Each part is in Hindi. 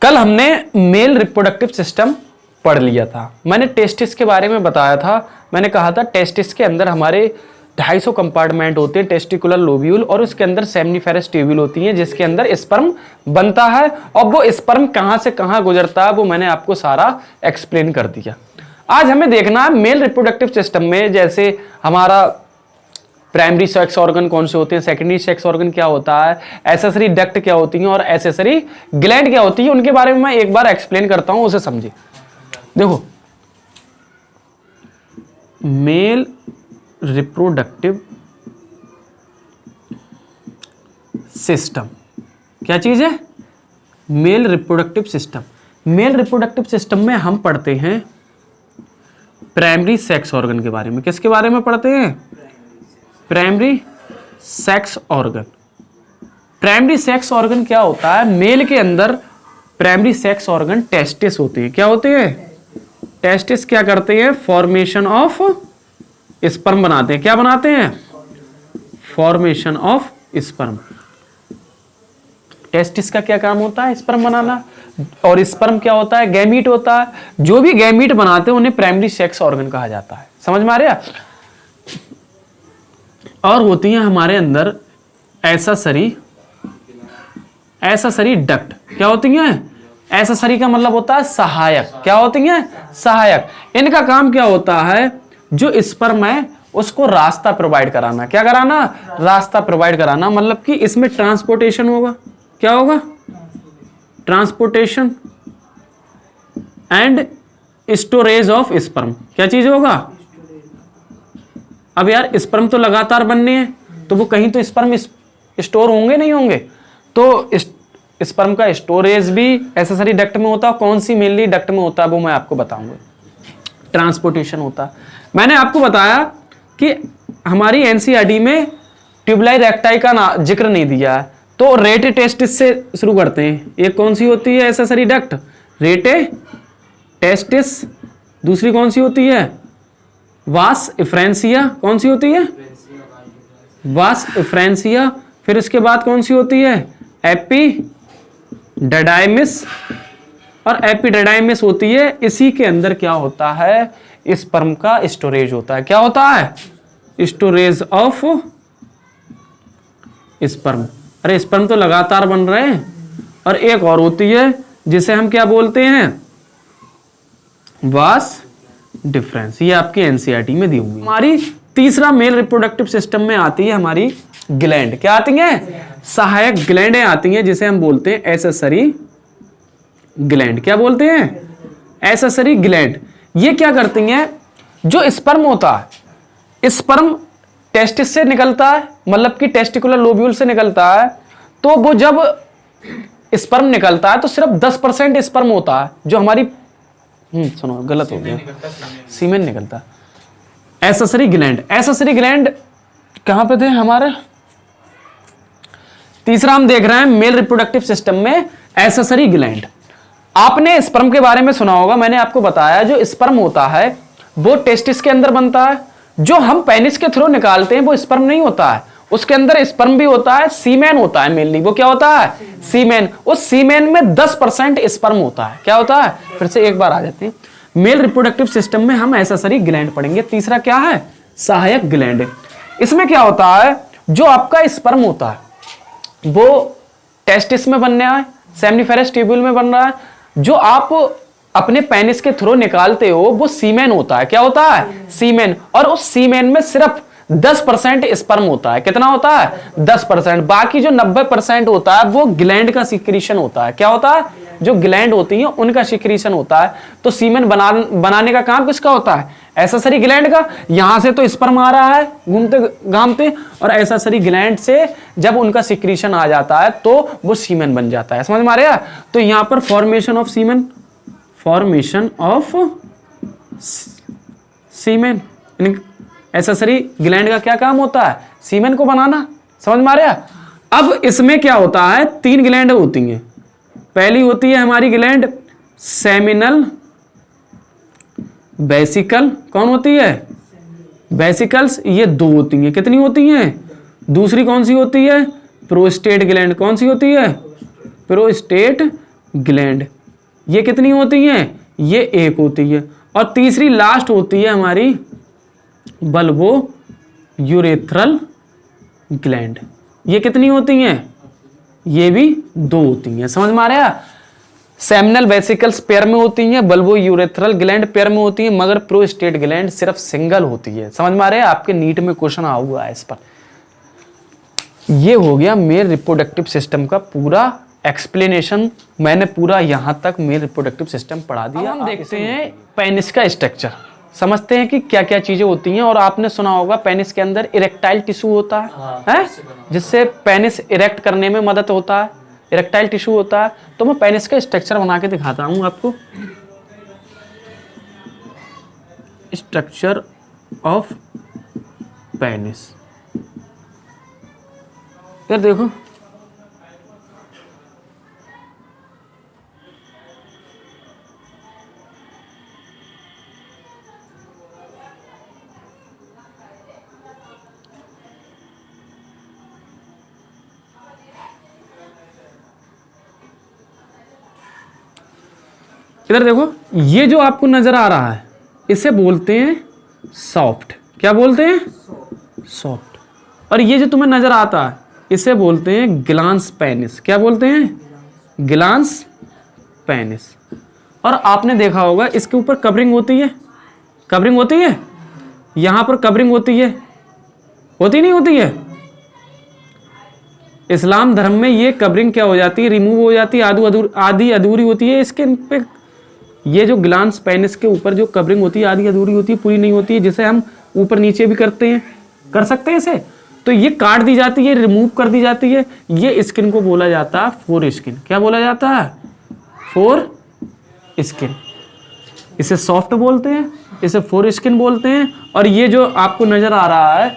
कल हमने मेल रिप्रोडक्टिव सिस्टम पढ़ लिया था। मैंने टेस्टिस के बारे में बताया था। मैंने कहा था टेस्टिस के अंदर हमारे 250 कंपार्टमेंट होते हैं, टेस्टिकुलर लोब्यूल, और उसके अंदर सेमनीफेरस ट्यूब्यूल होती हैं जिसके अंदर स्पर्म बनता है, और वो स्पर्म कहां से कहां गुजरता है वो मैंने आपको सारा एक्सप्लेन कर दिया। आज हमें देखना है मेल रिप्रोडक्टिव सिस्टम में जैसे हमारा प्राइमरी सेक्स ऑर्गन कौन से होते हैं, सेकेंडरी सेक्स ऑर्गन क्या होता है, एसेसरी डक्ट क्या होती हैं और एसेसरी ग्लैंड क्या होती है, उनके बारे में मैं एक बार एक्सप्लेन करता हूं, उसे समझिए। देखो, मेल रिप्रोडक्टिव सिस्टम क्या चीज है? Male reproductive system. Male reproductive system में हम पढ़ते हैं प्राइमरी सेक्स ऑर्गन के बारे में। किसके बारे में पढ़ते हैं? Primary sex organ. Primary sex organ क्या होता है? मेल के अंदर प्राइमरी सेक्स ऑर्गन टेस्टिस होती है। क्या होती है? टेस्टिस क्या करते हैं? फॉर्मेशन ऑफ स्पर्म बनाते हैं। क्या बनाते हैं? Formation of sperm. टेस्टिस का क्या काम होता है? स्पर्म बनाना। और स्पर्म क्या होता है? गैमीट होता है। जो भी गैमीट बनाते हैं उन्हें प्राइमरी सेक्स ऑर्गन कहा जाता है। समझ में आ रहा है? और होती है हमारे अंदर एसेसरी डक्ट। क्या होती हैं? एसेसरी का मतलब होता है सहायक। क्या होती हैं? सहायक। इनका काम क्या होता है? जो स्पर्म है उसको रास्ता प्रोवाइड कराना। क्या कराना? रास्ता प्रोवाइड कराना। मतलब कि इसमें ट्रांसपोर्टेशन होगा। क्या होगा? Transportation and storage of sperm. क्या चीज होगा? अब यार स्पर्म तो लगातार बनने हैं, तो वो कहीं तो स्पर्म स्टोर होंगे नहीं होंगे, तो स्पर्म का स्टोरेज भी एसेसरी डक्ट में होता है। कौन सी मेनली डक्ट में होता है वो मैं आपको बताऊंगा। ट्रांसपोर्टेशन होता है। मैंने आपको बताया कि हमारी एनसीईआरटी में ट्यूबुलाई रेक्टाई का जिक्र नहीं दिया है, तो रेटे टेस्टिस से शुरू करते हैं। एक कौन सी होती है? एसेसरी डक्ट, रेटे टेस्टिस। दूसरी कौन सी होती है? वास इफ्रेंसिया। कौन सी होती है? वास इफ्रेंसिया। फिर इसके बाद कौन सी होती है? एपिडिडाइमिस। और एपिडिडाइमिस होती है। इसी के अंदर क्या होता है? स्पर्म का स्टोरेज होता है। क्या होता है? Storage of sperm. अरे स्पर्म तो लगातार बन रहे हैं। और एक और होती है जिसे हम क्या बोलते हैं? Vas deferens. ये आपकी एनसीईआरटी में दी हुई। हमारी तीसरा मेल रिप्रोडक्टिव सिस्टम में आती है हमारी ग्लैंड। क्या आती हैं? सहायक ग्लैंडें आती हैं जिसे हम बोलते हैं एसेसरी ग्लैंड। क्या बोलते हैं? Accessory gland. ये क्या करती हैं? जो स्पर्म होता है, स्पर्म टेस्टिस से निकलता है, मतलब कि टेस्टिकुलर लोब्यूल से निकलता है, तो वो जब स्पर्म निकलता है तो सिर्फ 10% स्पर्म होता है जो हमारी सुनो गलत हो गया, सीमेन निकलता। Accessory gland. एसेसरी ग्लैंड कहां पे थे हमारे? तीसरा हम देख रहे हैं मेल रिप्रोडक्टिव सिस्टम में एसेसरी ग्लैंड। आपने स्पर्म के बारे में सुना होगा। मैंने आपको बताया जो स्पर्म होता है वो टेस्टिस के अंदर बनता है। जो हम पेनिस के थ्रू निकालते हैं वो स्पर्म नहीं होता है, उसके अंदर स्पर्म भी होता है, सीमेन होता है मेनली। वो क्या होता है? सीमेन। उस सीमेन में 10% स्पर्म होता है। क्या होता है? फिर से एक बार आ जाते हैं। मेल रिप्रोडक्टिव सिस्टम में हम एसेसरी ग्लैंड पढ़ेंगे। तीसरा क्या है? सहायक ग्लैंड। इसमें क्या होता है? जो आपका स्पर्म होता है वो टेस्टिस में बन रहा है, सेमनीफेरस ट्यूब्यूल में बन रहा है। जो आप अपने पेनिस के थ्रू निकालते हो वो सीमेन होता है। क्या होता है? सीमेन। और उस सीमेन में सिर्फ 10% स्पर्म होता है। कितना होता है? 10%। बाकी जो 90% होता है वो ग्लैंड का सिक्रीशन होता है। क्या होता है? जो ग्लैंड होती है उनका सिक्रीशन होता है। तो सीमेन बनाने का काम किसका होता है? एसेसरी ग्लैंड का। यहां से तो स्पर्म आ रहा है घूमते घामते, और एसेसरी ग्लैंड से जब उनका सिक्रीशन आ जाता है तो वो सीमेन बन जाता है। समझ में आ रहा है? तो यहां पर formation of semen, formation of semen. Accessory gland का क्या काम होता है? सीमेन को बनाना। समझ में आ रहा है? अब इसमें क्या होता है? 3 ग्लैंड होती हैं। पहली होती है हमारी ग्लैंड सेमिनल वेसिकल। कौन होती है? वेसिकल्स। ये 2 होती हैं। कितनी होती हैं? दूसरी कौन सी होती है? Prostate gland. कौन सी होती है? प्रोस्टेट ग्लैंड, ये कितनी होती हैं, ये एक होती है। और तीसरी लास्ट होती है हमारी बल्बो यूरेथ्रल ग्लैंड, ये कितनी होती हैं, ये भी दो होती हैं। समझ में आ रहा है? सेमिनल वेसिकल्स पेयर में होती हैं, बल्बो यूरेथ्रल ग्लैंड पेयर में होती हैं, मगर प्रोस्टेट ग्लैंड सिर्फ सिंगल होती है। समझ में आ रहा है? आपके नीट में क्वेश्चन आ हुआ है इस पर। ये हो गया मेल रिप्रोडक्टिव सिस्टम का पूरा एक्सप्लेनेशन। मैंने पूरा यहां तक मेल रिप्रोडक्टिव सिस्टम पढ़ा दिया। हम देखते हैं पेनिस का स्ट्रक्चर, समझते हैं कि क्या क्या चीजें होती हैं। और आपने सुना होगा पेनिस के अंदर इरेक्टाइल टिश्यू होता है, जिससे पेनिस इरेक्ट करने में मदद होता है, इरेक्टाइल टिश्यू होता है। तो मैं पेनिस का स्ट्रक्चर बना के दिखाता हूं आपको। स्ट्रक्चर ऑफ पेनिस, यार देखो इधर देखो, ये जो आपको नजर आ रहा है इसे बोलते हैं सॉफ्ट। क्या बोलते हैं? सॉफ्ट। और ये जो तुम्हें नजर आता है इसे बोलते हैं ग्लांस पेनिस। क्या बोलते हैं? Glans penis. और आपने देखा होगा इसके ऊपर कवरिंग होती है, कवरिंग होती है, यहां पर कवरिंग होती है, होती नहीं होती है? इस्लाम धर्म में ये कवरिंग क्या हो जाती है, रिमूव हो जाती है, आधी अधूरी होती है। इसके पे ये जो ग्लांस पेनिस के ऊपर जो कवरिंग होती है आधी अधूरी होती है, पूरी नहीं होती है, जिसे हम ऊपर नीचे भी करते हैं, कर सकते हैं इसे। तो ये काट दी जाती है, रिमूव कर दी जाती है। ये स्किन को बोला जाता है फोर स्किन। क्या बोला जाता है? Four skin. इसे सॉफ्ट बोलते हैं, इसे फोर स्किन बोलते हैं। और ये जो आपको नजर आ रहा है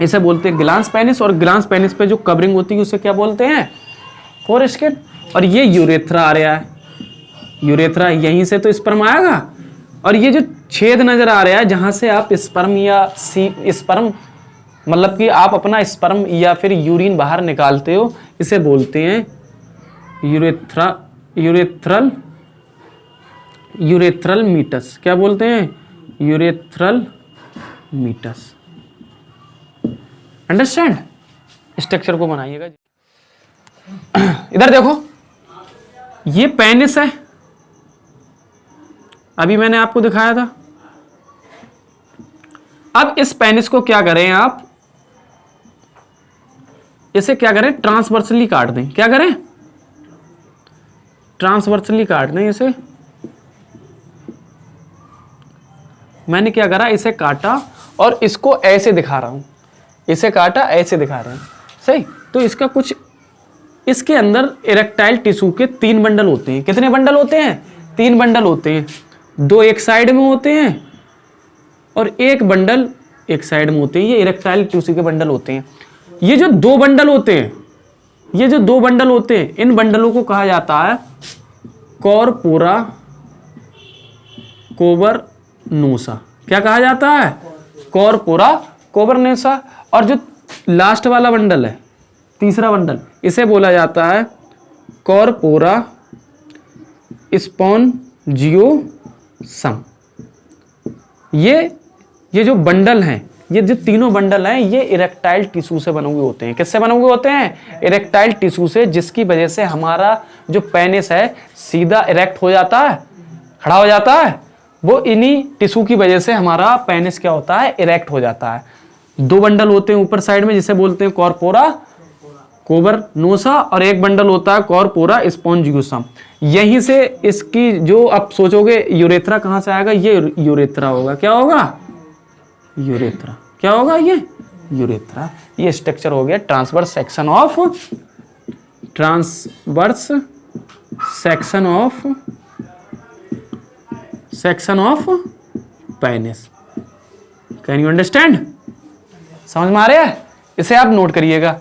इसे बोलते हैं ग्लांस पेनिस। और ग्लांस पेनिस पे जो कवरिंग होती है उसे क्या बोलते हैं? Four skin. और ये यूरेथ्रा आ रहा है, यूरेथ्रा, यहीं से तो स्पर्म आएगा। और ये जो छेद नजर आ रहा है जहां से आप स्पर्म या स्पर्म मतलब कि आप अपना स्पर्म या फिर यूरिन बाहर निकालते हो, इसे बोलते हैं यूरेथ्रल मीटस। क्या बोलते हैं? Urethral meatus. अंडरस्टैंड? स्ट्रक्चर को बनाइएगा। इधर देखो, ये पेनिस है, अभी मैंने आपको दिखाया था। अब इस पेनिस को क्या करें आप, इसे क्या करें, ट्रांसवर्सली काट दें। क्या करें? ट्रांसवर्सली काट दें इसे। मैंने क्या करा, इसे काटा और इसको ऐसे दिखा रहा हूं, इसे काटा ऐसे दिखा रहे हैं, सही। तो इसका कुछ, इसके अंदर इरेक्टाइल टिश्यू के 3 बंडल होते हैं। कितने बंडल होते हैं? 3 बंडल होते हैं। 2 एक साइड में होते हैं और 1 बंडल एक साइड में होते हैं। ये इरेक्टाइल टिश्यू के बंडल होते हैं। ये जो 2 बंडल होते हैं, ये जो 2 बंडल होते हैं, इन बंडलों को कहा जाता है कॉर्पोरा कोवर्नोसा। क्या कहा जाता है? कॉर्पोरा कोवर्नोसा। और जो लास्ट वाला बंडल है, तीसरा बंडल, इसे बोला जाता है कॉर्पोरा स्पॉन्जियोसम। ये जो बंडल हैं, ये जो तीनों बंडल हैं, ये इरेक्टाइल टिश्यू से बने हुए होते हैं। किससे बने हुए होते हैं? इरेक्टाइल टिश्यू से, जिसकी वजह से हमारा जो पेनिस है सीधा इरेक्ट हो जाता है, खड़ा हो जाता है। वो इन्हीं टिश्यू की वजह से हमारा पेनिस क्या होता है, इरेक्ट हो जाता है। 2 बंडल होते हैं ऊपर साइड में, जिसे बोलते हैं कॉर्पोरा कोवर्नोसा, और 1 बंडल होता है कॉर्पोरा स्पॉन्जियोसम। यहीं से इसकी जो आप सोचोगे यूरेथ्रा कहां से आएगा, ये यूरेथ्रा होगा। क्या होगा? यूरेथ्रा। क्या होगा? ये यूरेथ्रा। ये स्ट्रक्चर हो गया transverse section of penis. Can you understand? समझ में आ रहा है? इसे आप नोट करिएगा।